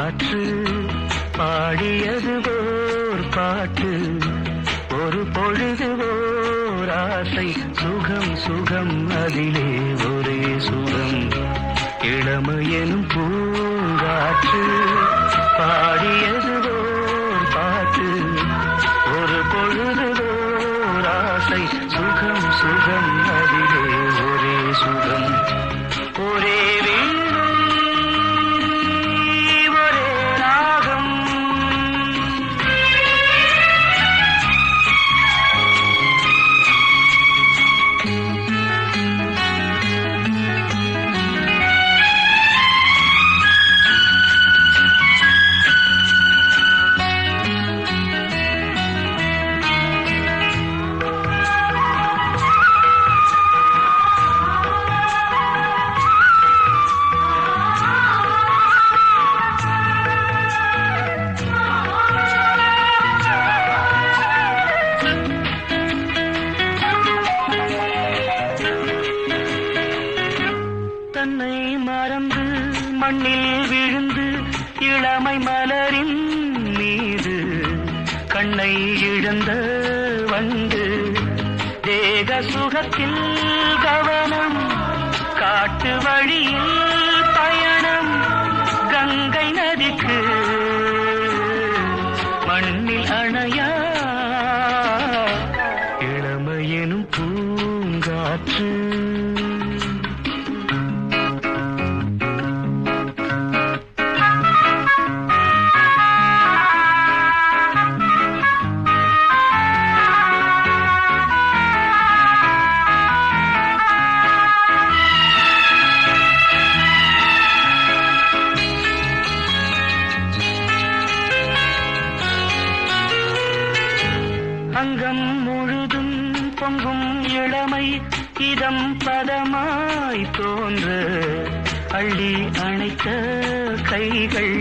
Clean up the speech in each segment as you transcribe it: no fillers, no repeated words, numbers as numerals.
காற்று பாடியது ஓர் பாட்டு ஒரு பொழுது ஓர் ஆசை சுகம் சுகம் அதிலே ஒரே சுகம் இளமையெனும் பூங்காற்று பாடியது ஓர் பாட்டு ஒரு பொழுது ஓர் ஆசை சுகம் சுகம் அதிலே ஒரே சுகம் ஒரே தன்னை மறந்து மண்ணில் விழுந்து இளமை மலரின் மீது கண்ணை இழந்த வந்து தேக சுகத்தில் கவனம் காட்டு வழியில் பயணம் கங்கை நதிக்கு மண்ணில் அணையா இளமையெனும் பூங்காற்று அங்கம் முழுதும் பொங்கும் இளமை இதம் பதமாய் தோன்ற அள்ளி அணைத்த கைகள்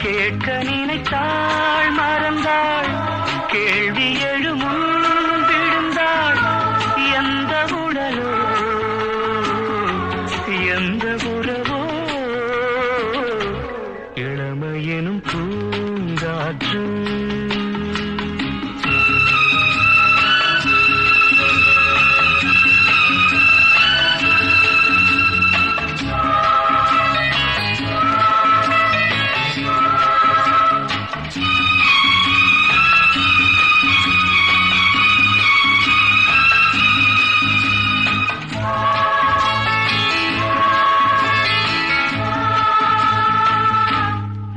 கேட்க நினைத்தாள் மறந்தாள் கேள்வி எழுமுன் விழுந்தாள் எந்த உடலோ எந்த உறவோ இளமையெனும் பூங்காற்று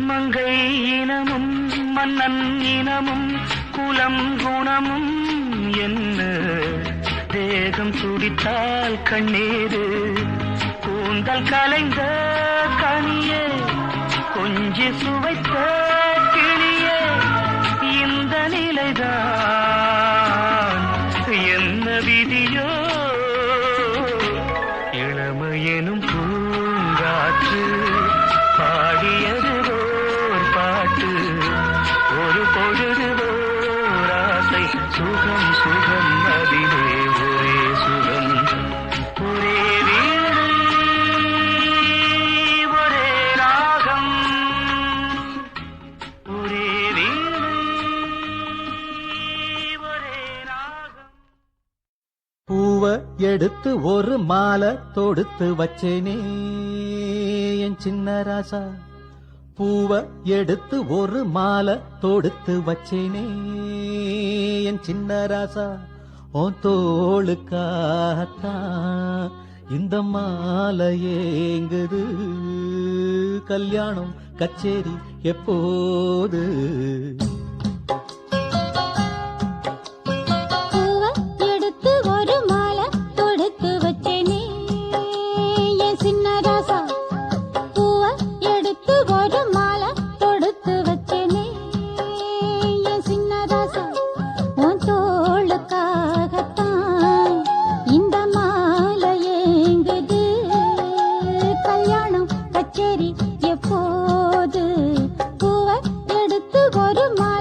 மங்கை இனமும் மன்னன் இனமும் குலம் குணமும் என்ன தேகம் துடித்தால் கண்ணீரு கூந்தல் கலைந்த கனியே கொஞ்சி சுவைத்த கிளியே இந்த நிலைதான் என்ன விதியோ இளமையெனும் பூங்காற்று பாடியது ஓர் பாட்டு ஒரு பொழுது ஓர் ஆசை சுகம் சுகம் அதிலே ஒரே சுகம் ஒரே வீடு ஒரே ராகம் ஒரே வீடு ஒரே ராகம் பூவ எடுத்து ஒரு மாலை தொடுத்து வச்சேனே என் சின்ன ராசா பூவ எடுத்து ஒரு மாலை தொடுத்து வச்சேனே என் சின்ன ராசா உன் தோளுக்காகத்தான் இந்த மாலை ஏங்குது கல்யாணம் கச்சேரி எப்போது எப்போது பூவை எடுத்து ஒரு மாலை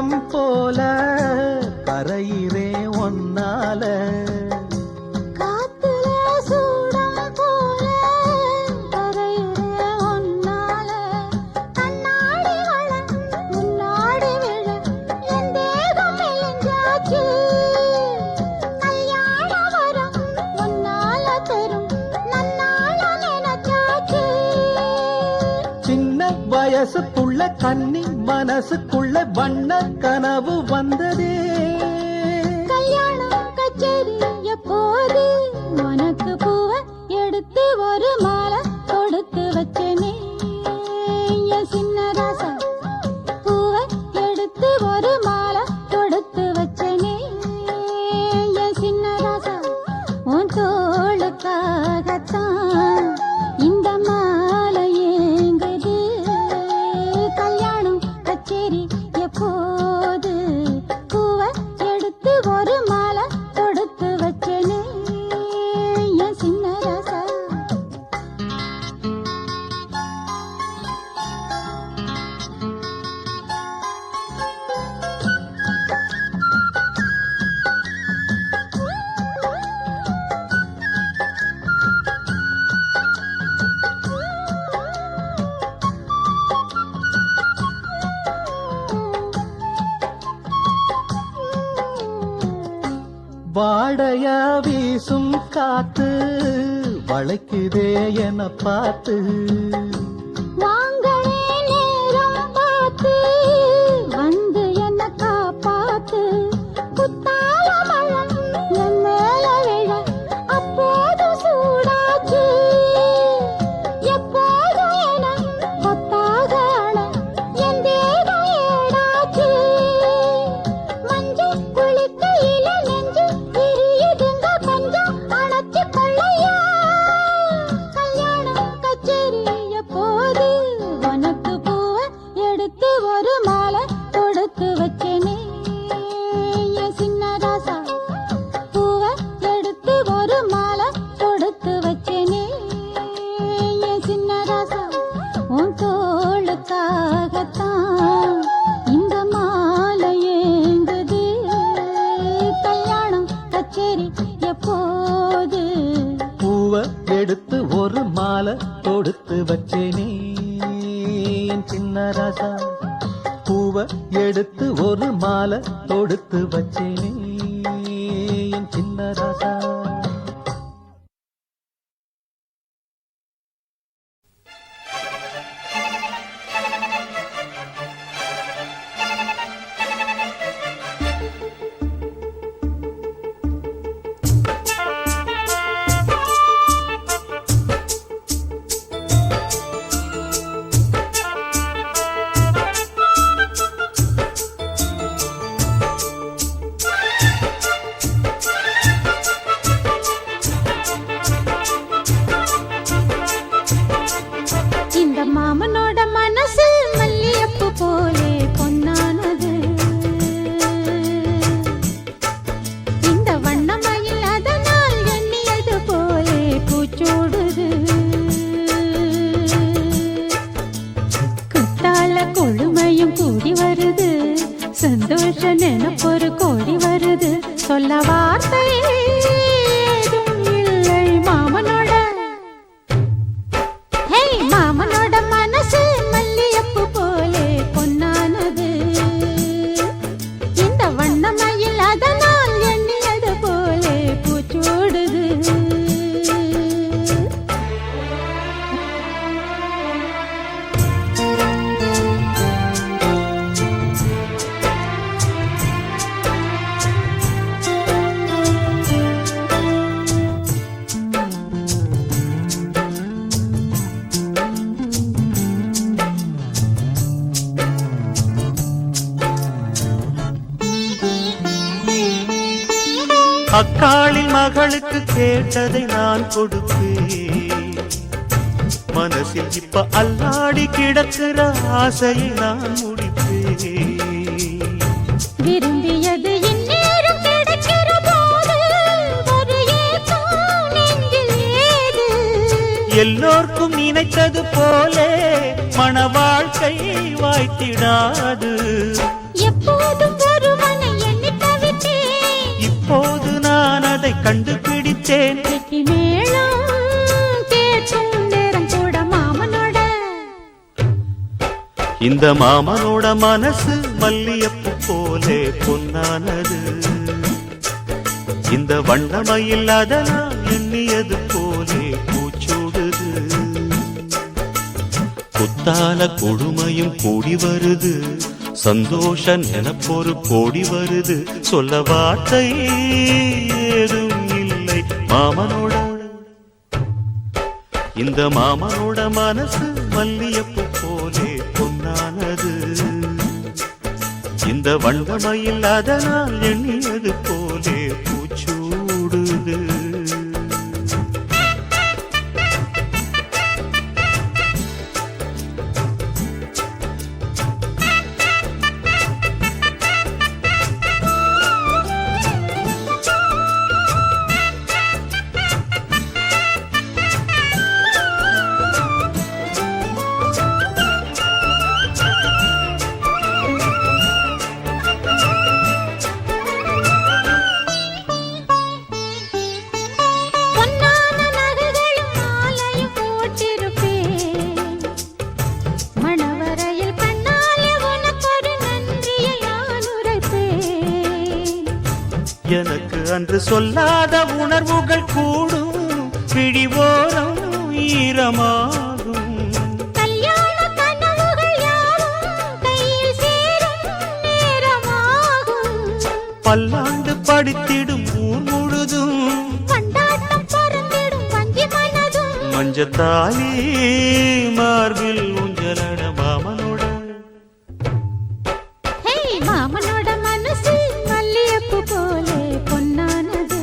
வெள்ளம் போல கரையிறே ஒன்னால காத்துல சூடம் போல கரையிற ஒன்னால கண்ணாடி வள முன்னாடி விழ என் தேகம் மெலிஞ்சாச்சு கல்யாண வரம் முன்னால தரும் நன்னால நினைச்சாச்சு சின்ன வயசுக்குள்ள கன்னி மனசுக்குள்ள வண்ண கனவு வந்ததே கல்யாணம் கச்சேரி எப்போது உனக்கு பூவை எடுத்து ஒரு மாலை தொடுத்து வச்சேனே என் சின்ன ராசா பூவை எடுத்து ஒரு மாலை தொடுத்து வச்சேனே என் சின்ன ராசா உன் தோளுக்காகத்தான் இந்த மாலை ஏங்குது கல்யாணம் கச்சேரி எப்போது பூவை எடுத்து ஒரு மாலை தொடுத்து வச்சேனே என் சின்ன ராசா வாடையா வீசும் காத்து வளைக்குதே என பார்த்து வாங்களே நேரம் பார்த்து வந்து என்ன காப்பாத்து குத்தால மழை என் மேல விழ அப்போது சூடாச்சு எப்போது என கொத்தாக அழ என் தேகம் ஏடாச்சு மஞ்சள் குளிக்கையில நெஞ்சு விரியுதுங்க கொஞ்சம் அணைச்சு கொள்ளையா கல்யாணம் கச்சேரி எப்போது உனக்கு பூவை எடுத்து ஒரு மாலை தொடுத்து வச்சேனே என் சின்ன ராசா பூவை எடுத்து ஒரு மாலை தொடுத்து வச்சேனே என் சின்ன ராசா உன் தோளுக்காகத்தான் இந்த மாலை ஏங்குது கல்யாணம் கச்சேரி எப்போது பூவ எடுத்து ஒரு மாலை தொடுத்து வச்சேனே என் சின்ன ராசா பூவ எடுத்து ஒரு மாலை தொடுத்து வச்சேனே என் சின்ன ராசா இந்த மாமனோட மனசு மல்லியப்பு போலே பொன்னானது இந்த வண்ணமயில் அதனால் எண்ணியது போலே பூச்சூடுது குத்தால கொழுமையும் கூடி வருது சந்தோஷ நினைப்பொரு கோடி வருது சொல்ல வார்த்தை ஏதும் இல்லை மாமனோட ஹே மாமனோட மனசு மல்லியப்பு போலே பொன்னானது இந்த வண்ணமயில் அதனால் எண்ணியது போலே பூச்சூடுது அக்காளின் மகளுக்கு கேட்டதை நான் கொடுப்பேன். மனசில் இப்ப அல்லாடி கிடக்கிற ஆசையை நான் முடிப்பேன். விரும்பியது இந்நேரம் கிடைக்கிற போது ஒரு ஏக்கம் நெஞ்சில் ஏது? எல்லோர்க்கும் நினைத்தது போலே மன வாழ்க்கை வாய்த்திடாது. எப்போது கண்டுபிடித்தேன். கெட்டி மேளம் கேட்கும் நேரம் கூட மாமனோட. இந்த மாமனோட மனசு மல்லியப்பு போலே பொன்னானது. இந்த வண்ணமயில் அதனால் எண்ணியது போலே பூச்சூடுது. குத்தால கொடுமையும் கூடி வருது, சந்தோஷ நினப்பொரு கோடி வருது. சொல்ல வார்த்தை ஏதும் இல்லை மாமனோட. இந்த மாமனோட மனசு மல்லியப்பு போலே பொன்னானது. இந்த வண்ணமயில் அதனால் எண்ணியது போலே பூச்சூடுது. எனக்கு அன்று சொல்லாத உணர்வுகள் கூடும், பிடிவோரம் ஈரமாகும். கல்யாண கனவுகள் யாவும் கையில் சேரும் நேரமாகும். பல்லாண்டு படித்திடும் ஊர் முழுதும் கொண்டாட்டம் பறந்திடும் வஞ்சி மனதும். மஞ்சத்தாலி மார்பில் ஊஞ்சலட மாமனோட. ஹே மாமனோட மனசு மல்லியப்பு போலே பொன்னானது.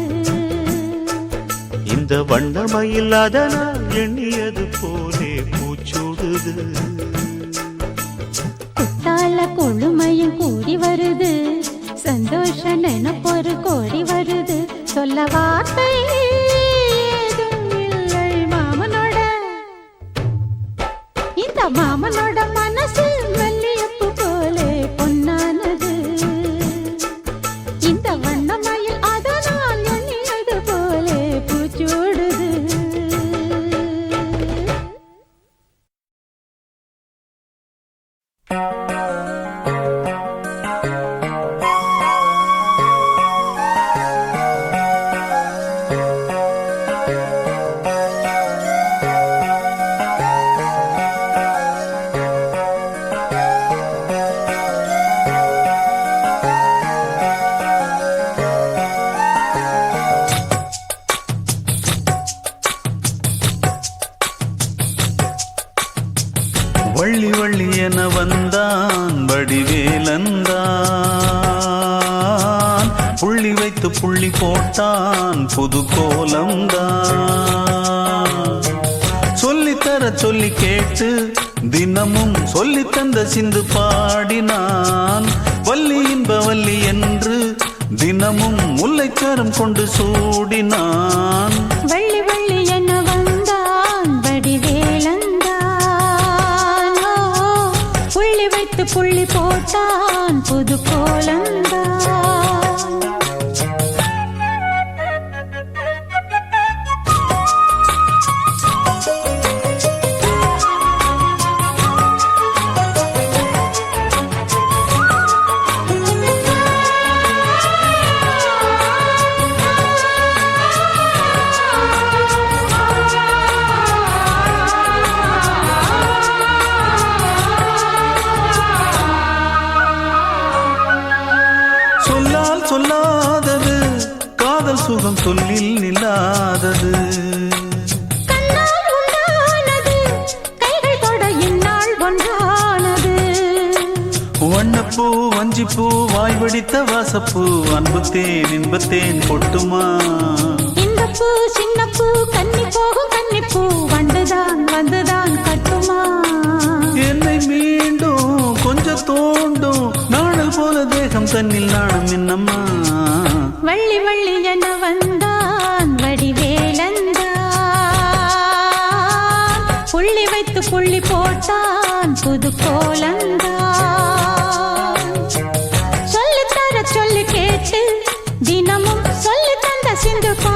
இந்த வண்ணமயில் அதனால் எண்ணியது போலே பூச்சூடுது. குத்தால கொழுமையும் கூடி வருது, சந்தோஷ நினப்பொரு கோடி வருது. சொல்ல வார்த்தை ஏதும் இல்லை மாமனோட. இந்த மாமனோட மனசு மல்லியப்பு போலே பொன்னானது. இந்த வண்ணமயில் அதனால் எண்ணியது போலே பூச்சூடுது. வள்ளி வள்ளி என வந்தான் வடிவேலந்தான், புள்ளி வைத்து புள்ளி போட்டான் புது கோலம்தான். சொல்லித்தர சொல்லி கேட்டு தினமும் சொல்லி தந்த சிந்து பாடினான். வள்ளி இன்ப வள்ளி என்று தினமும் முல்லைச்சாரம் கொண்டு சூடினான். வள்ளி வள்ளி என வந்தான் வடிவேலந்தான், புள்ளி வைத்து புள்ளி போட்டான் புது கோலந்தான். சொல்லாதது காதல் சுகம் சொல்லில் நில்லாதது. கைகள் தொட இந்நாள் ஒன்றானது. வண்ணப்பூ வஞ்சிப்பூ வாய் வடித்த வாசப்பூ, அன்புத்தேன் இன்பத்தேன் பொட்டுமா. இந்த பூ சின்ன பூ கன்னி போகும் கன்னிப்பூ, வந்துதான் வந்துதான் கட்டுமா. என்னை மீண்டும் கொஞ்சம் தோண்டும் நாணல் போல தேகம் தன்னில் நாணம் என்னம்மா. வள்ளி வள்ளி என வந்தான் வடிவேலந்தான், புள்ளி வைத்து புள்ளி போட்டான் புது கோலந்தான். சொல்லித்தர சொல்லி கேட்டு தினமும் சொல்லி தந்த சிந்து பா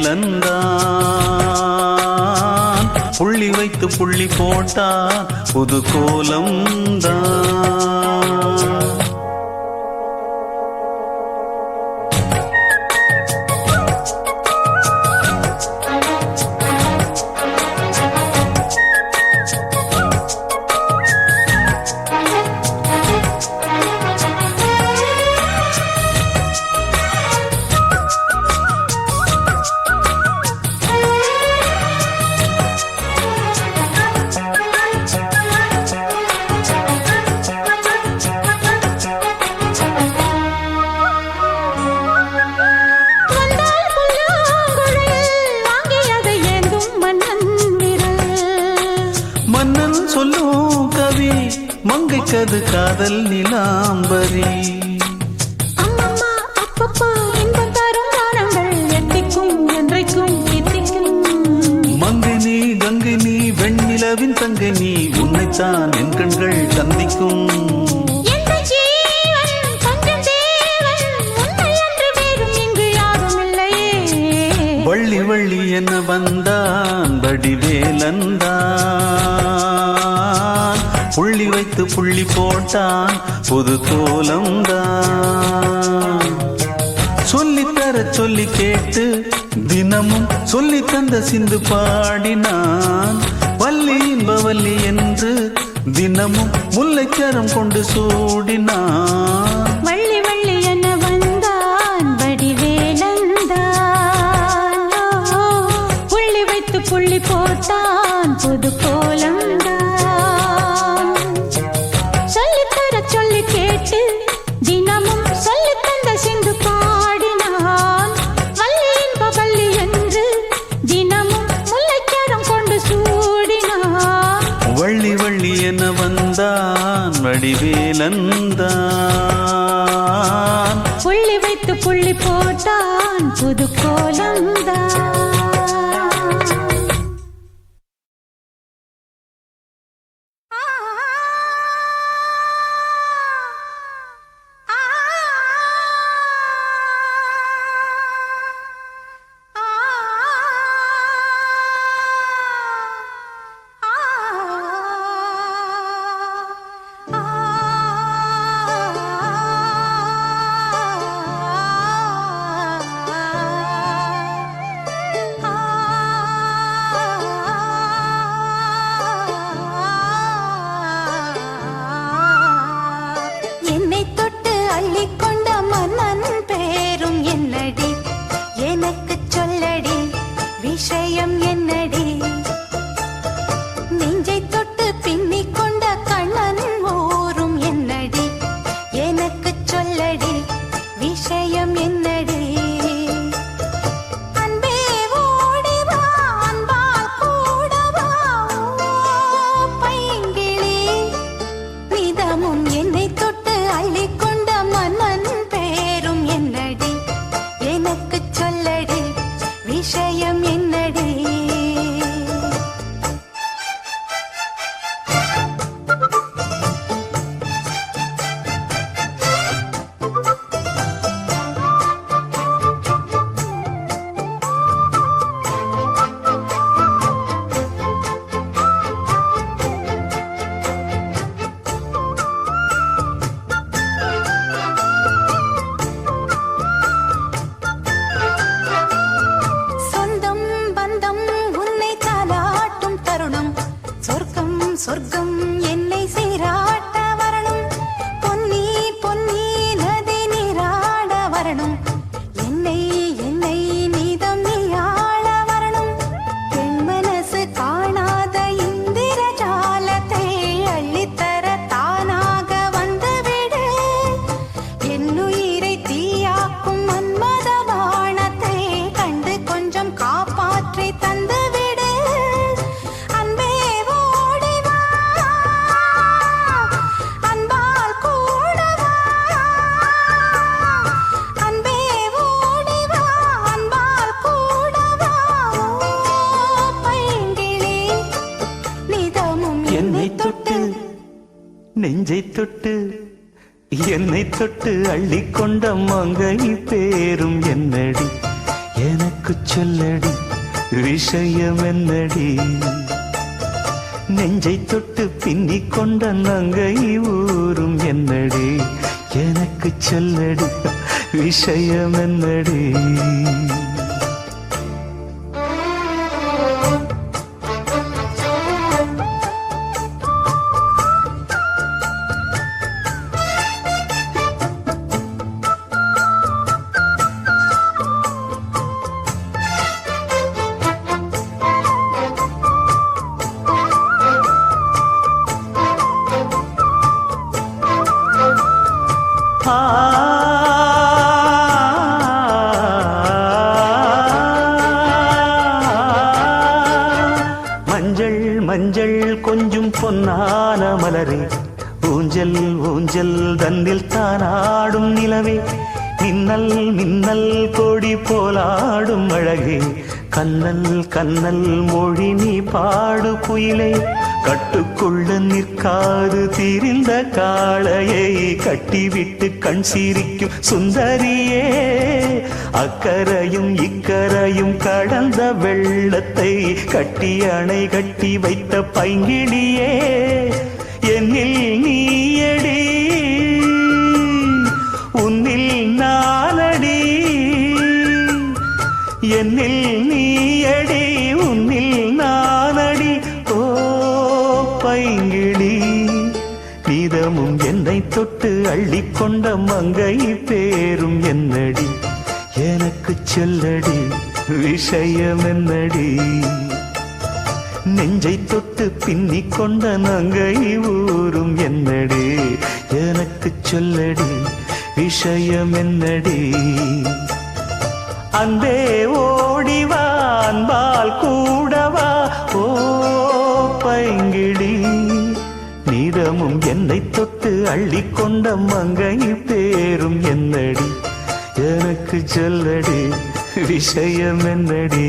வடிவேலந்தான் புள்ளி வைத்து புள்ளி போட்டான் புது கோலம்தான். சொல்லும் கவி மங்கைக்கது காதல் நிலாம்பரி. அம்மம்மா அப்பப்பா இன்பம் தரும் காரணங்கள் எத்திக்கும் என்றைக்கும் எத்திக்கும். மங்கை நீ கங்கை நீ வெண்ணிலவின் தங்கை நீ உன்னைத்தான் என் கண்கள் சந்திக்கும். வள்ளி வள்ளி என்ன வந்தான் வடிவேலந்தான் புள்ளி வைத்து புள்ளி போட்டான் புது கோலம்தான். சொல்லித்தர சொல்லி கேட்டு தினமும் சொல்லி தந்த சிந்து பாடினான். வள்ளி இன்பவல்லி என்று தினமும் முல்லைச்சரம் கொண்டு சூடினான். வள்ளி வள்ளி என்ன வந்தான் வடிவேலந்தான் புள்ளி வைத்து புள்ளி போட்டான் புது கோலம்தான். சொல்லித்தர சொல்லி கேட்டு தினமும் சொல்லி தந்த சிந்து பாடினான். வள்ளி இன்பவல்லி என்று தினமும் முல்லைச்சரம் கொண்டு சூடினான். வள்ளி வள்ளி என வந்தான் வடிவேலந்தான் புள்ளி வைத்து புள்ளி போட்டான் புது கோலம்தான். விஷயம் என்னடி நெஞ்சை தொட்டு பின்னிக் கொண்ட கண்ணன் ஓரும் என்னடி எனக்கு சொல்லடி விஷயம் என்னடி அன்பே ஓடிவா அன்பால் கூடவா பைங்கிளி நிதமும் என்னை தொட்டு அள்ளிக்கொண்ட மன்னன் பேரும் என்னடி எனக்கு சொல்லடி விஷயம் என்னடி சொர்க்கம் என்னை சீராட்ட வரணும் பொன்னி பொன்னி நதி நீராட வரணும் என்னை என்னை நீதம் நீயாள வரணும் என் மனசு காணாத இந்திர ஜாலத்தை அள்ளித்தர தானாக வந்துவிடு என்னுயிரை தீயாக்கும் மன்மத பாணத்தை கண்டு கொஞ்சம் காப்பாற்றி தந்துவிடு நெஞ்சை தொட்டு என்னை தொட்டு அள்ளிக்கொண்ட மங்கை பேரும் என்னடி எனக்கு சொல்லடி விஷயம் என்னடி நெஞ்சை தொட்டு பின்னிக் கொண்ட நங்கை ஊரும் என்னடி எனக்கு சொல்லடி விஷயம் என்னடி மஞ்சள் மஞ்சள் கொஞ்சம் பொன்னான மலரே ஊஞ்சல் ஊஞ்சல் தன்னில் தானாடும் நிலவே மின்னல் மின்னல் கொடி போலாடும் அழகே கண்ணல் கண்ணல் மொழி நீ பாடு குயிலே கட்டுக்குள்ள நிற்காது தீரிந்த காளையை கட்டிவிட்டு கண் சிரிக்கும் சுந்தரியே அக்கரையும் இக்கரையும் கடந்த வெள்ளத்தை கட்டி அணை கட்டி வைத்த பைங்கிளியே என்னில் நீயடி உன்னில் நானடி என்னில் நீயடி உன்னில் நானடி ஓ பைங்கிளி நீதமும் என்னை தொட்டு அள்ளிக்கொண்ட மங்கை பேரும் என்னடி எனக்கு சொல்லடி விஷயம் என்னடி நெஞ்சை தொட்டு பின்னிக் கொண்ட நங்கை ஊரும் என்னடி எனக்கு சொல்லடி விஷயம் என்னடி அன்பே ஓடிவா அன்பால் கூடவா ஓ பைங்கிளி நீதமும் என்னை தொட்டு அள்ளிக்கொண்ட மங்கை பேரும் என்னடி எனக்கு சொல்லடி விஷயம் என்னடி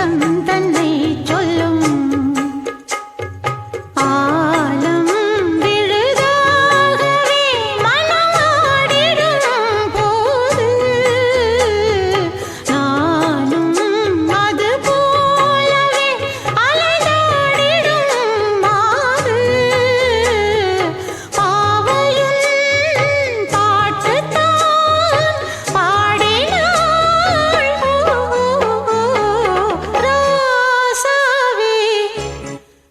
முத்தம் தன்னை சொல்லும் ஆலம் விழுதாகவே மனமாடிடும் போது நானும் அது போலவே அலைந்தாடிடும் மாது பாவையின் பாட்டுத்தான் பாடினாள் ராசாவே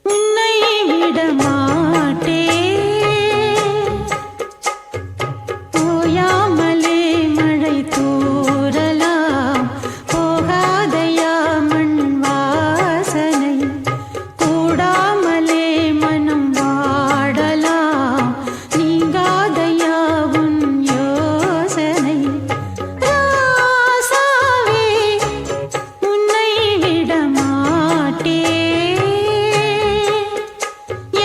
உன்னை விட மாட்டேன் ஓயாமலே மழை தூறலாம் போகாதையா மண் வாசனை கூடாமலே மனம் வாடலாம் நீங்காதையா உன் யோசனை ராசாவே உன்னை விட மாட்டேன்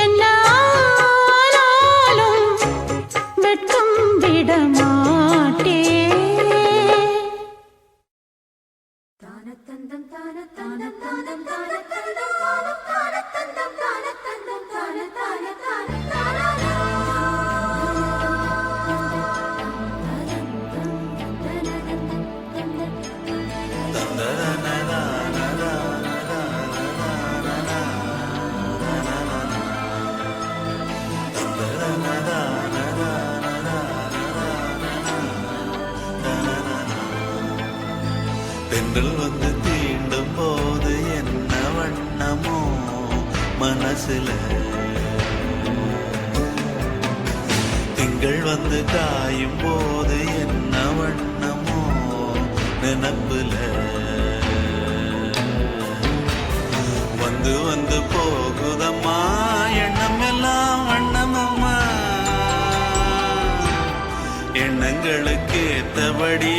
என்ன ஆனாலும் வெட்கம் விட மாட்டேன் தானத்தந்தம் தானத்தந்தம் தானம் தானத்தந்தம் தானம் தானத்தந்தம் தானத்தந்தம் தான தான தான தென்றல் வந்து தீண்டும் போது என்ன வண்ணமோ மனசுல திங்கள் வந்து காயும் போது என்ன வண்ணமோ நினப்புல வந்து வந்து போகுதம்மா எண்ணம் எல்லாம் வண்ணமம்மா எண்ணங்களுக்கு ஏத்தபடி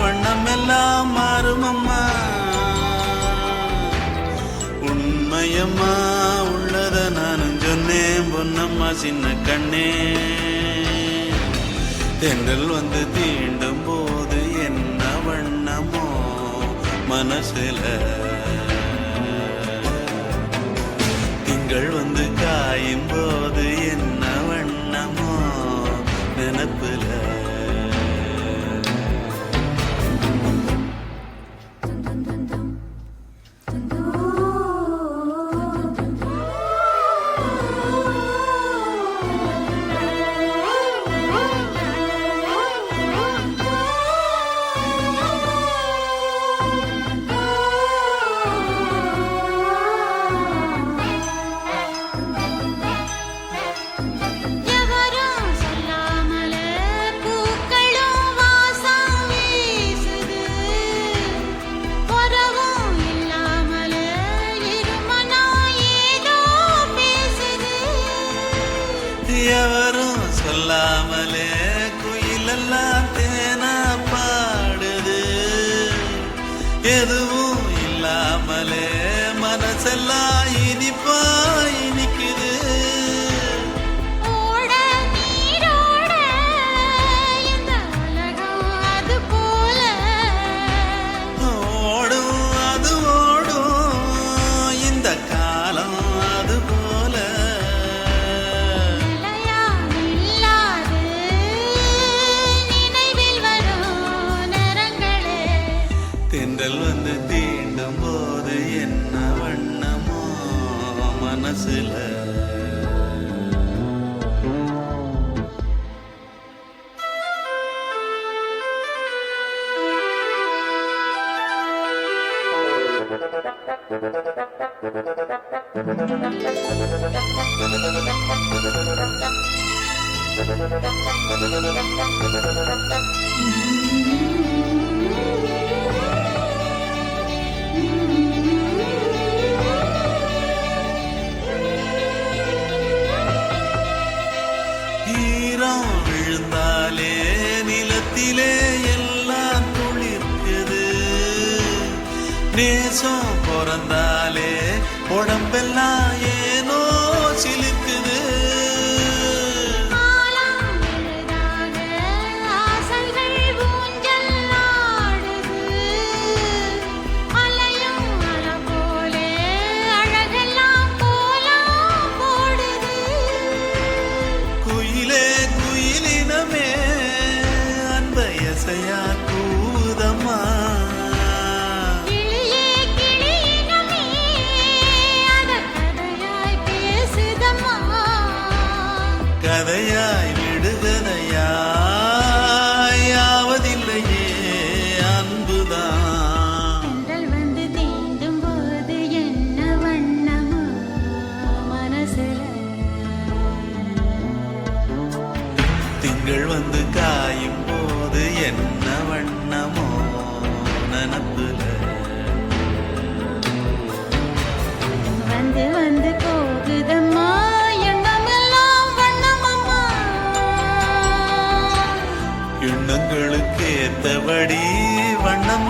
வண்ணம் எல்லாம் மாறுமம்மா உண்மையம்மா உள்ளத நானும் சொன்னேன் பொன்னம்மா சின்ன கண்ணே தென்றல் வந்து தீண்டும் போது என்ன வண்ணமோ மனசுல திங்கள் வந்து காயும் போது என்ன வண்ணமோ நினப்புல எவரும் சொல்லாமலே பூக்களும் வாசம் வீசுது உறவும் இல்லாமலே இருமனம் ஏதோ பேசுது எவரும் சொல்லாமலே குயிலெல்லாம் தேனா பாடுது எதுவும் இல்லாமலே மனசெல்லாம் இனிப்பா இனிக்குது ஓட நீரோட இந்த உலகம் அது போல ஓடும் அது ஓடும் இந்த காலம் அது போல நிலையா இல்லாது நினைவில் வரும் நேரங்களே தென்றல் வந்து தீண்டும் போது என்ன வண்ணமோ மனசுல ஈரம் விழுந்தாலே நிலத்திலே எல்லாம் துளிர்க்குது நேசம் பிறந்தாலே உடம்பெல்லாம் ஏனோ சிலுக்குது காலம் விழுதாக ஆசைகள் ஊஞ்சல் ஆடுது அலையும் அலை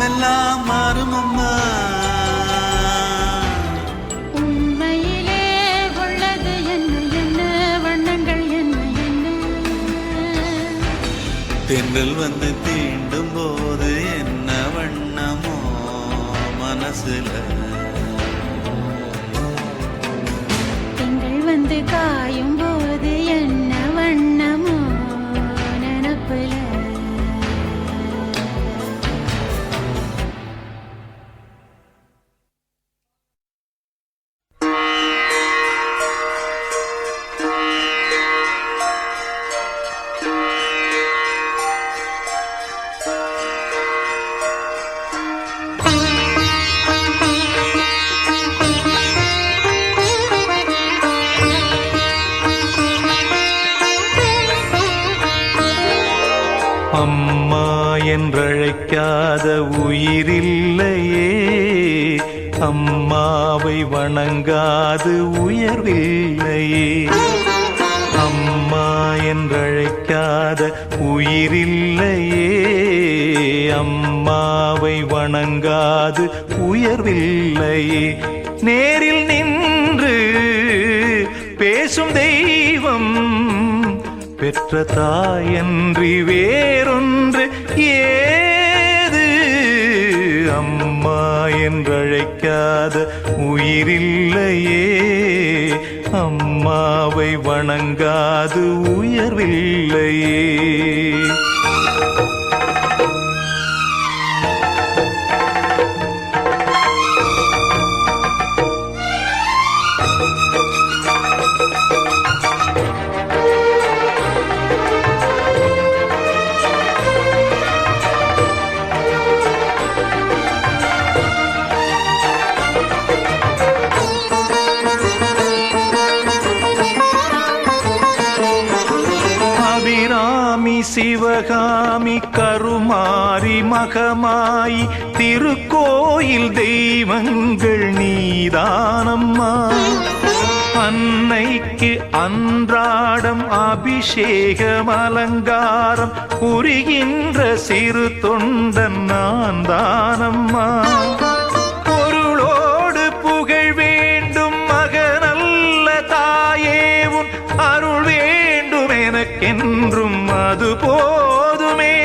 எல்லாம் மாறும் அம்மா. உண்மையிலே உள்ளது என்ன என்ன வண்ணங்கள் என்ன என்ன. தென்றல் வந்து தீண்டும் போது என்ன வண்ணமோ மனசுல. திங்கள் வந்து காயும் போது என்ன வண்ணமோ நினப்புல. அம்மா என்றழைக்காத உயிரில்லையே, அம்மாவை வணங்காது உயர்வில்லையே. அம்மா என்றழைக்காத உயிரில்லையே, அம்மாவை வணங்காது உயர்வில்லையே. நேரில் நின்று பேசும் தெய்வம் பெற்ற தாயன்றி வேறொன்று ஏது. அம்மா என்றழைக்காத உயிரில்லையே, அம்மாவை வணங்காது உயர்வில்லையே. சிவகாமி கருமாரி மகமாயி திருக்கோயில் தெய்வங்கள் நீதானம்மா. அன்னைக்கு அன்றாடம் அபிஷேகம் அலங்காரம் புரிகின்ற சிறு தொண்டன் நான் தானம்மா. பொருளோடு புகழ் வேண்டும் மகனல்ல தாயே, உன் அருள் வேண்டும் எனக்கென்றும் அது போதுமே.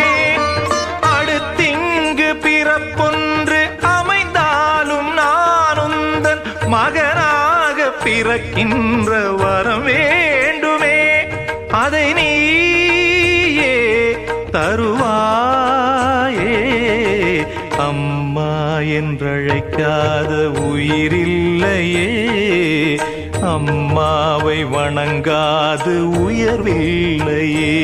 அடுத்திங்கு பிறப்பொன்று அமைந்தாலும் நான் உந்தன் மகனாக பிறக்கின்ற வரம் வேண்டுமே. அதை நீயே தருவாயே. அம்மா என்றழைக்காத உயிரில்லையே, அம்மாவை வணங்காது உயர்வில்லையே.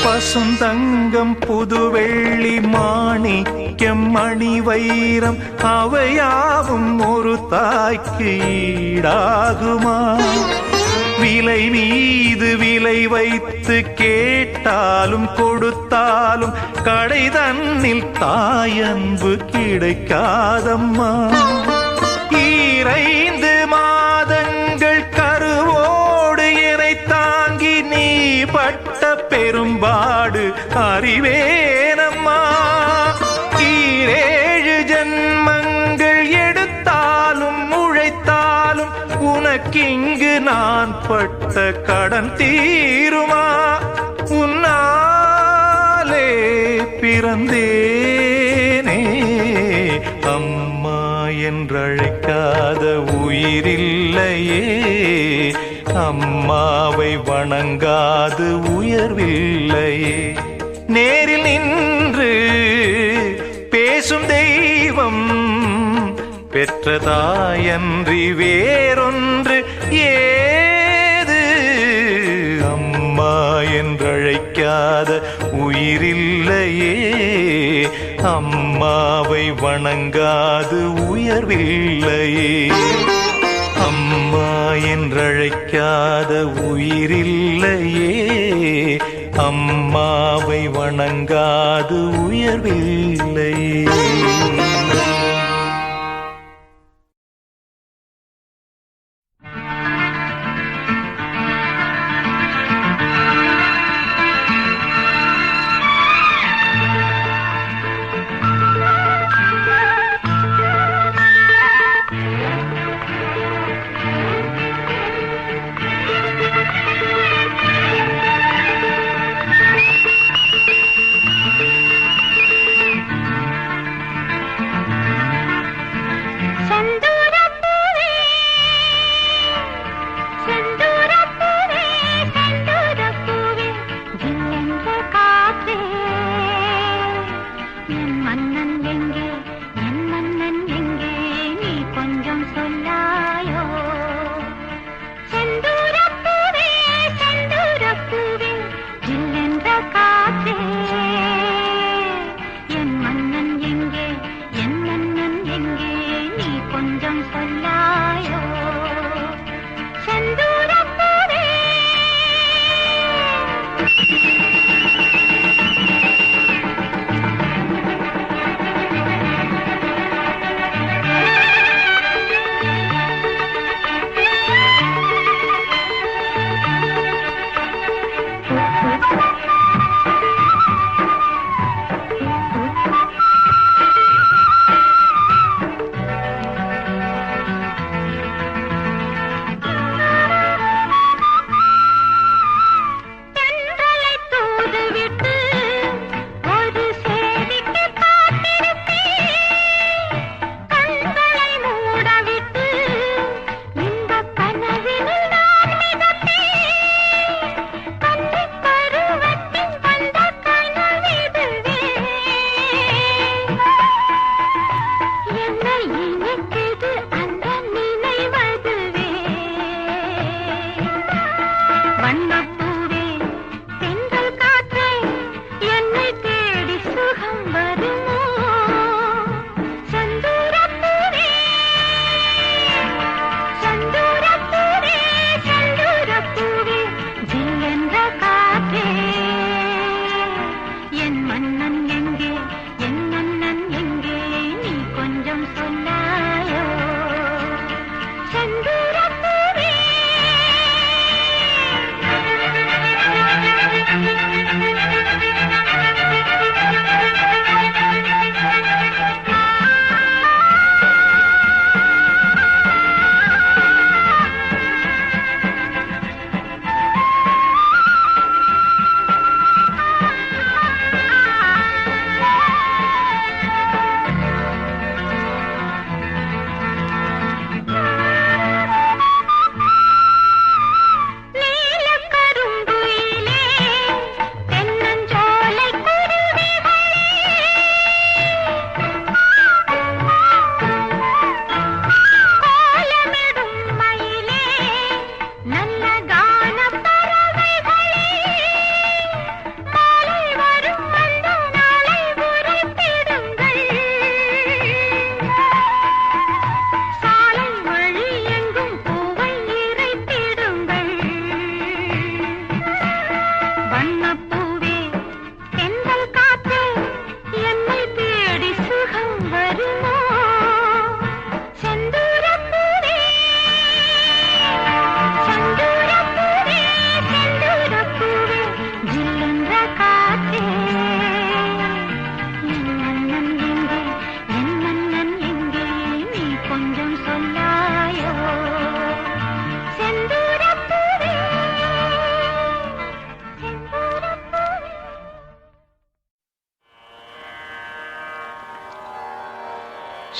பசுந்தங்கம் புதுவெள்ளி மாணிக்கம் மணி வைரம் அவையாவும் ஒரு தாய்க்கு ஈடாகுமா? விலை மீது விலை வைத்து கேட்டாலும் கொடுத்தாலும் கடை தன்னில் தாயன்பு கிடைக்காதம்மா. 2 மாதங்கள் கருவோடு என்னை தாங்கி நீ பட்ட பெரும்பாடு அறிவேனம்மா. 7 ஜன்மங்கள் எடுத்தாலும் உழைத்தாலும் உனக்கிங்கு நான் பட்ட கடன் தீருமா? உன்னாலே பிறந்தேனே. அம்மா என்றழைக்காத உயிரில்லையே, அம்மாவை வணங்காது உயர்வில்லையே. நேரில் நின்று பேசும் தெய்வம் பெற்றதாயன்றி வேறொன்று ஏது. என்றழைக்காத உயிரில்லையே, அம்மாவை வணங்காது உயர்வில்லையே. அம்மா என்றழைக்காத உயிரில்லையே, அம்மாவை வணங்காது உயர்வில்லையே.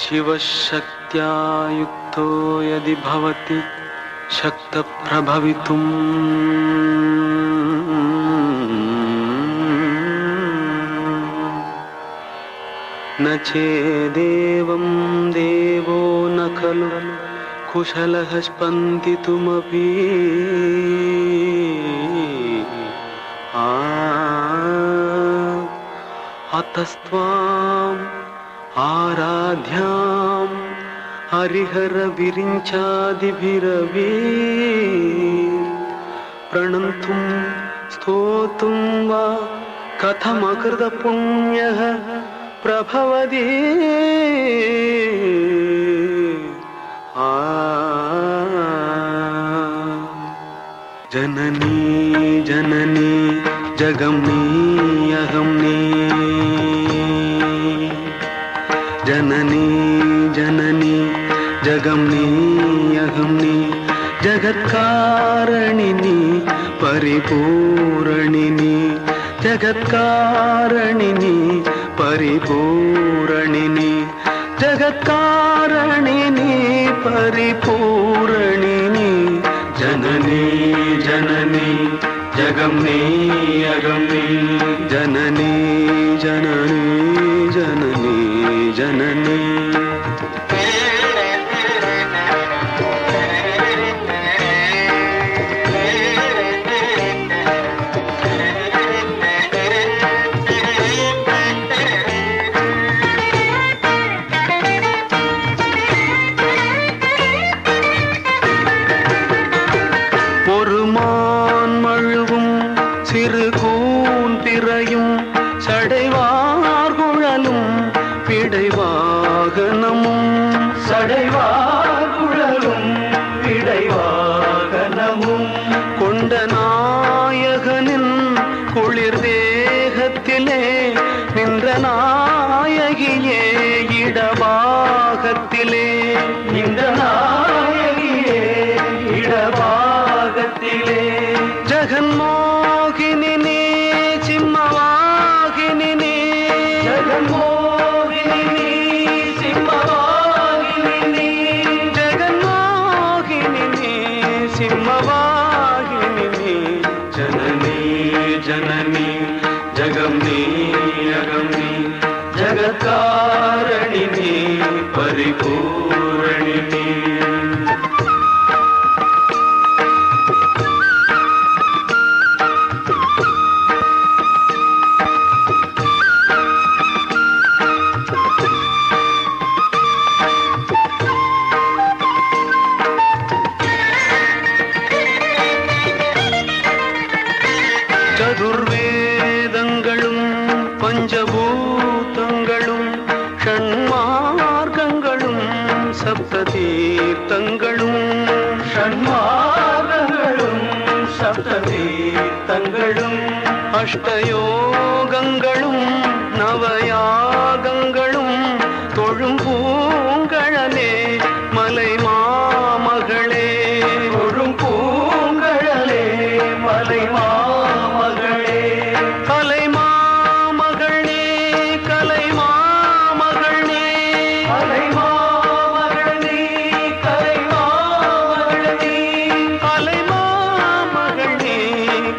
शिवशक्त्या युक्तो यदि भवति शक्तप्रभवितुम् न चेदेवं देवो न खलु कुशलः स्पन्दितुमपि अतस्त्वाम् आराध्यां हरिहर विरिञ्चादिभिरवी प्रणन्तुं स्तोतुं वा कथमकृत पुण्यः प्रभवति जननी जननी जगमनी अहमनी जननी जननी जगमनी अहमनी जगत्कारणिनी परिपूरणिनी जगत्कारणिनी परिपूरणिनी जगत्कारणिनी परिपूरणिनी जननी जननी जगमनी अगमनी जननी जननी जननी जननी இடபாகத்திலே இந்த நாயகியே இடபாகத்திலே ஜெகன்மோகினி நீ சிம்மவாகினி நீ ஜெகன்மோகினி நீ சிம்மவாகினி நீ ஜெகன்மோகினி நீ சிம்மவாகினி நீ ஜனனி ஜனனி ஜகம்னி அகம்னி जगत्कारणिनी परिपूरणिनी चतुर्वेदங்களும் பஞ்சபூதங்களும் ஷண்மார்க்கங்களும் சப்ததீர்த்தங்களும் ஷண்மார்க்கங்களும் சப்ததீர்த்தங்களும் அஷ்டயோகங்களும் நவயாகங்களும் தொழும் பூங்கழலே மலை மாமகளே தொழும் பூங்கழலே மலை மாமகளே கலை மாமகளே கலை மாமகளே கலை மாமகளே கலை மாமகளே கலை மாமகளே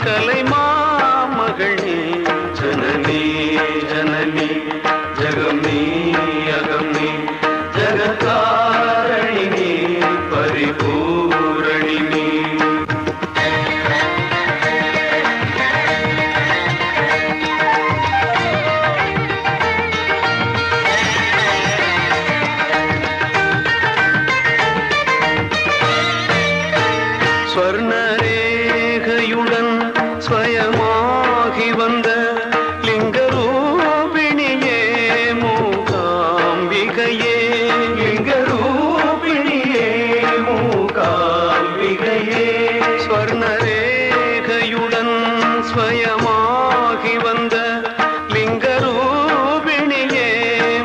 கலை மாமகளே ஜனனி ஜனனி ஜகம்னி அகம்னி ஜகத்காரணினி பரிபூரணினி ஸ்வர்ணரேகையுடன் ஸ்வயமாகி வந்த லிங்கரூபிணியே மூகாம்பிகையே லிங்கரூபிணியே மூகாம்பிகையே ஸ்வர்ணரேகையுடன் ஸ்வயமாகி வந்த லிங்கரூபிணியே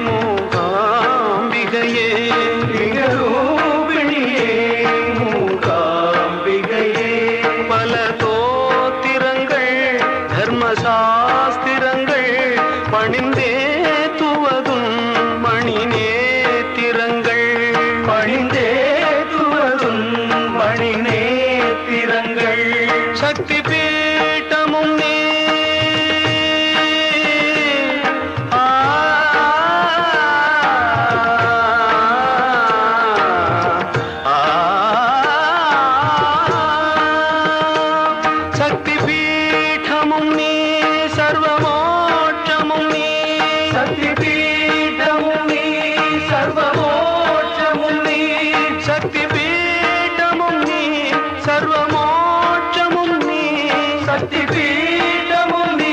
மூகாம்பிகையே லிங்கரூபிணியே மூகாம்பிகையே பல தோத்திரங்கள் தர்மசாஸ்திரங்கள் பணிந்தே துவதும் மணி நேத்திரங்கள் பணிந்தே துவதும் மணி நேத்திரங்கள் சக்தி பீட்டமும் நீ சக்தி பீட்டமும் நீ சர்வமோட்சமும் நீ சக்தி பீடமும் நீ சர்வமோட்சமும் நீ சக்தி பீடமும் நீ சர்வமோட்சமும் நீ சக்தி பீடமும் நீ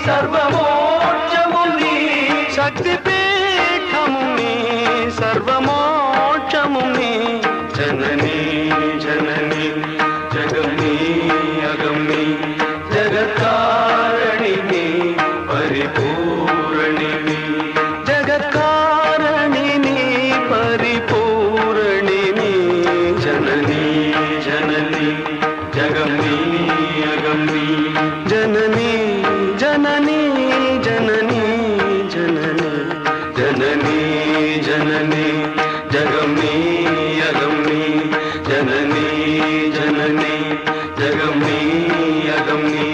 சர்வமோட்சமும் நீ சக்தி பீடமும் நீ சர்வமோட்சமும் நீ ஜனனி ஜனனி ஜகம் நீ அகம் நீ ஜகத்காரணி நீ பரிபூரணி நீ ஜகத்காரணி நீ பரிபூரணி நீ ஜனனி ஜனனி ஜகம் நீ அகம் நீ ஜனனி ஜனனி ஜனனி ஜனனி ஜனனி ஜனனி ஜகம் நீ அகம் நீ ஜனனி ஜனனி ஜகம் நீ அகம் நீ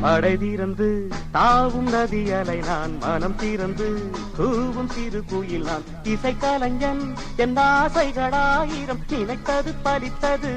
படை தீரந்து தாவும் நதி அலை நான் மனம் தீரந்து கூவும் சிறு குயில் நான் இசை கலைஞன் என் ஆசைகளாயிரம் நினைத்தது பலித்தது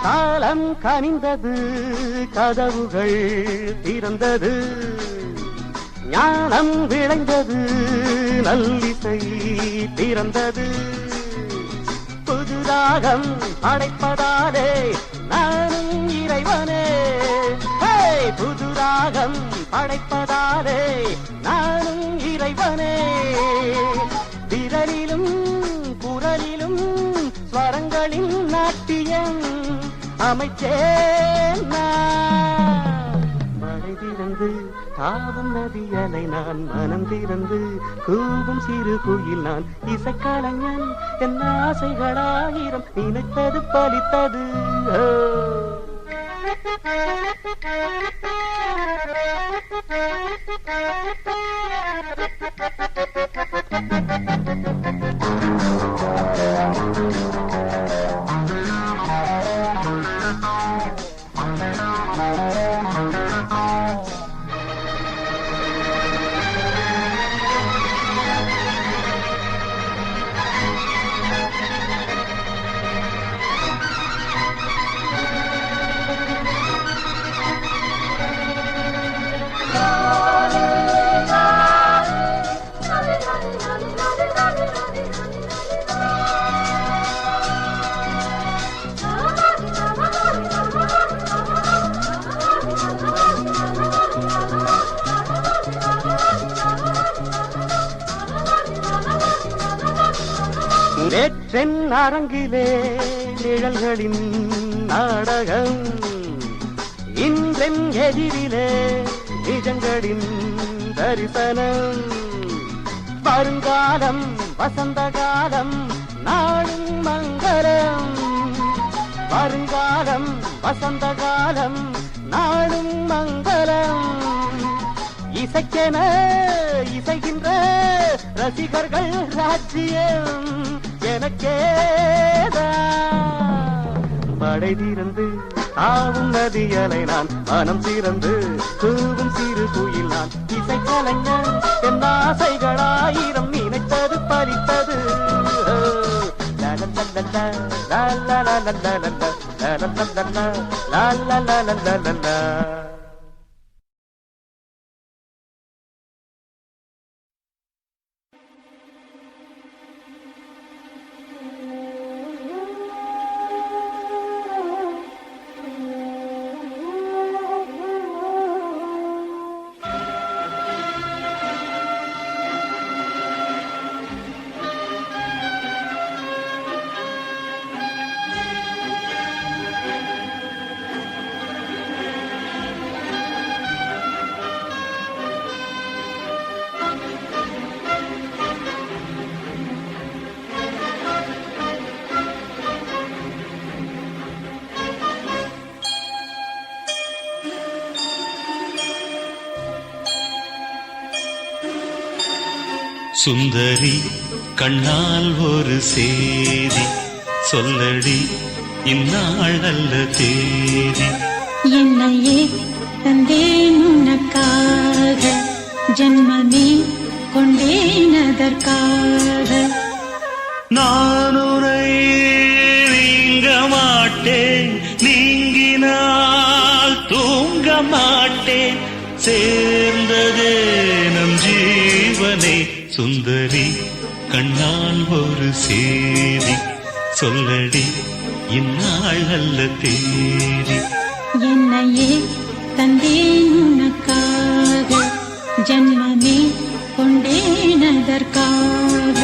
காலம் கனிந்தது கதவுகள் திறந்தது ஞானம் விளைந்தது நல்லிசை பிறந்தது புது ராகம் படைப்பதாலே நானும் இறைவனே புது ராகம் படைப்பதாலே நானும் இறைவனே விரலிலும் குரலிலும் ஸ்வரங்களின் நாட்டியம் அமைச்சேன் மழை திறந்து தாவும் நதியலை நான் மனம் திறந்து கூவும் சிறு குயில் நான் இசைக்கலைஞன் என் ஆசைகளாயிரம் நினைத்தது பலித்தது நேற்றென் அரங்கிலே நிழல்களின் நாடகம் இன்றென் எதிரிலே நிஜங்களின் தரிசனம் வருங்காலம் வசந்த காலம் நாளும் மங்களம் வருங்காலம் வசந்த காலம் நாளும் மங்களம் இசைக்கென இசைகின்ற ரசிகர்கள் ராஜ்யம் எனக்கேதான் மழை திறந்து தாவும் நதியலை நான் மனம் திறந்து கூவும் சிறு குயில் நான் இசைக்கலைஞன் என் ஆசைகளாயிரம் la la la la la la la la la la la la la. சுந்தரி கண்ணால் ஒரு சேதி சொல்லடி இந்நாள் நல்ல தேதி என்னையே தந்தேன் உனக்காக ஜன்மமே கொண்டேன் அதற்காக நான் உரை நீங்க மாட்டேன் நீங்கினால் தூங்க மாட்டேன் சேர்ந்ததே நம் ஜீவனே சுந்தரி கண்ணால் ஒரு சேதி சொல்லடி இந்நாள் நல்ல தேதி என்னையே தந்தேன் உனக்காக ஜன்மமே கொண்டேன் அதற்காக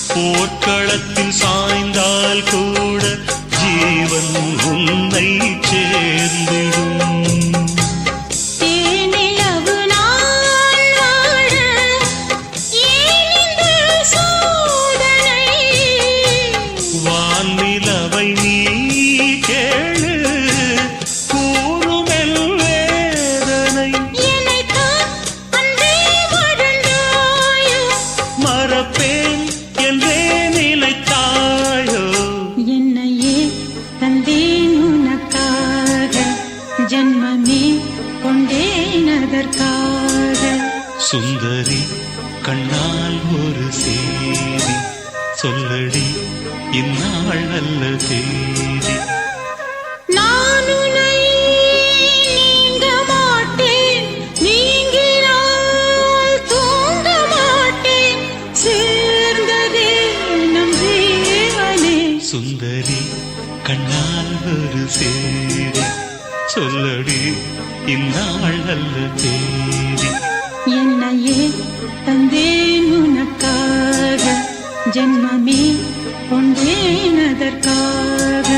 போர்க்களத்தில் சாய்ந்தால் கூட ஜீவன் உன்னை சேர்ந்திடும் வான்நிலவை நீ கேளு கூறுமெல் வேதனை மறப்பேன் என்றே நினைத்தாயோ என்னையே தந்தேன் உனக்காக ஜன்மமே கொண்டேன் அதற்காக சுந்தரி கண்ணால் ஒரு சேதி சொல்லடி இந்நாள் நல்ல தேதி நான் உன்னை நீங்க மாட்டேன் நீங்கினால் தூங்க மாட்டேன் சேர்ந்ததே நம் ஜீவனே சுந்தரி கண்ணால் ஒரு சேதி சொல்லடி இந்நாள் நல்ல தேதி என்னையே தந்தேன் உனக்காக ஜன்மமே கொண்டேன் அதற்காக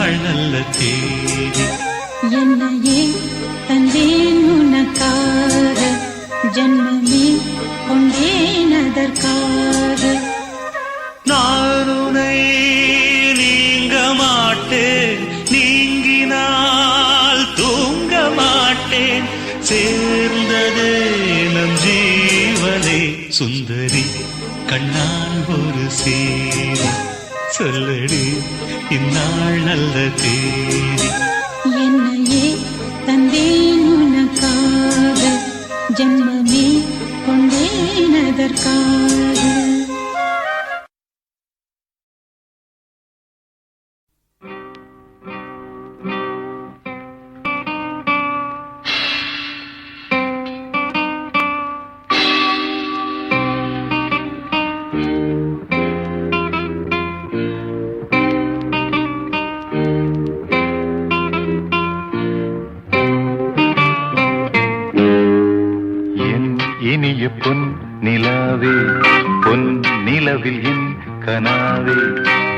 இந்நாள் நல்ல தேதி. என்னையே தந்தேன் உனக்காக, ஜன்மமே கொண்டேன் அதற்காக. நான் உன்னை நீங்க மாட்டேன், நீங்கினால் தூங்க மாட்டேன். சேர்ந்ததே நம் ஜீவனே. சுந்தரி கண்ணால் ஒரு சேரி, சொல்லடி இந்நாள் நல்ல தேதி. என்னையே தந்தேன் உனக்காக, ஜன்மமே கொண்டேன் அதற்காக. இனிய பொன் நிலாவே, பொன் நிலவில் என் கனாவே,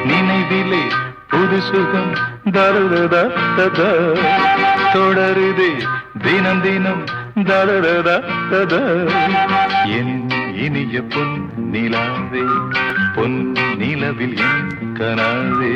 நினைவிலே புது சுகம் தருதா தொடருதே தினம் தினம் தருதா. என் இனிய பொன் நிலாவே, பொன் நிலவில் என் கனாவே.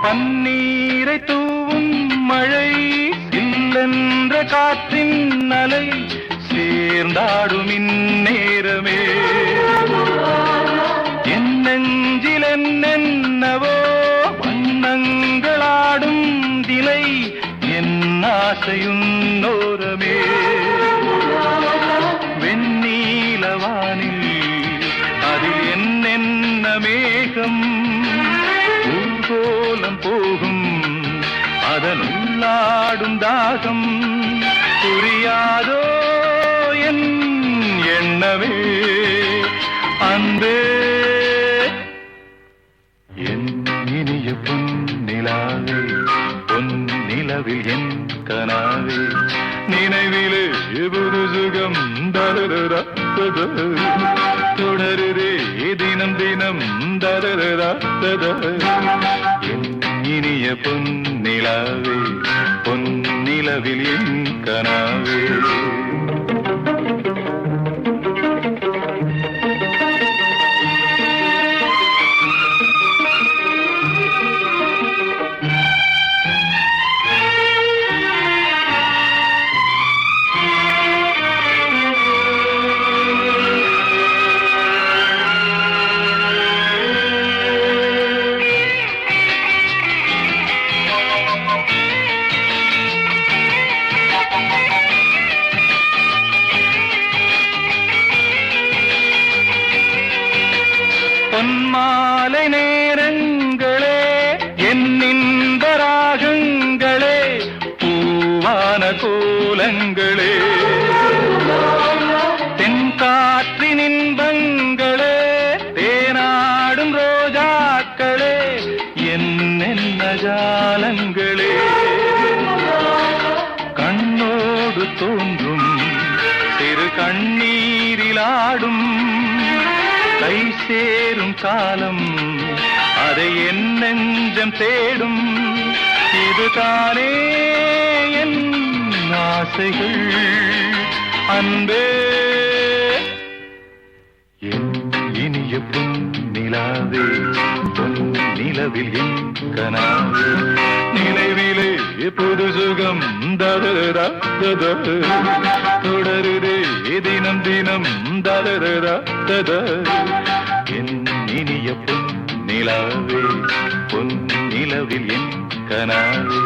பன்னீரை தூவும் மழை, சில்லென்ற காற்றின் அலை, சேர்ந்தாடும் இந்நேரமே என் நெஞ்சில் என்னென்னவோ வண்ணங்களாடும் திலை, என் ஆசையுன்னோரமே. வெண்ணீலவானில் அதில் என்னென்ன மேகம், ஊர்கோலம் போகும் அதனுள்ளாடும் தாகம், புரியாதோ என் எண்ணமே அன்பே. என் இனிய பொன் நிலாவே, பொன் நிலவில் என் கனாவே, நினைவிலே புது சுகம் தருதா தொடருதே தினம் தினம் தருதா. என் இனிய பொன் நிலாவே, பொன் நிலவில் என் கனாவே. பொன்மாலை நேரங்களே, என் இன்ப ராகங்களே, பூவான கோலங்களே, தென்காற்றின் இன்பங்களே, தேனாடும் ரோஜாக்களே, என்னென்ன ஜாலங்களே, கண்ணோடு தோன்றும் சிறு கண்ணீரிலாடும் கை சேரும் காலம், அதை என் நெஞ்சம் தேடும். இதுதானே என் ஆசைகள் அன்பே. என் இனிய பொன் நிலாவே, பொன் நிலவில் என் கனாவே, நினைவிலே புது சுகம் தருதா தொடருதே தினம் தினம் தருதா. என் இனிய பொன் நிலாவே, பொன் நிலவில் என் கனாவே.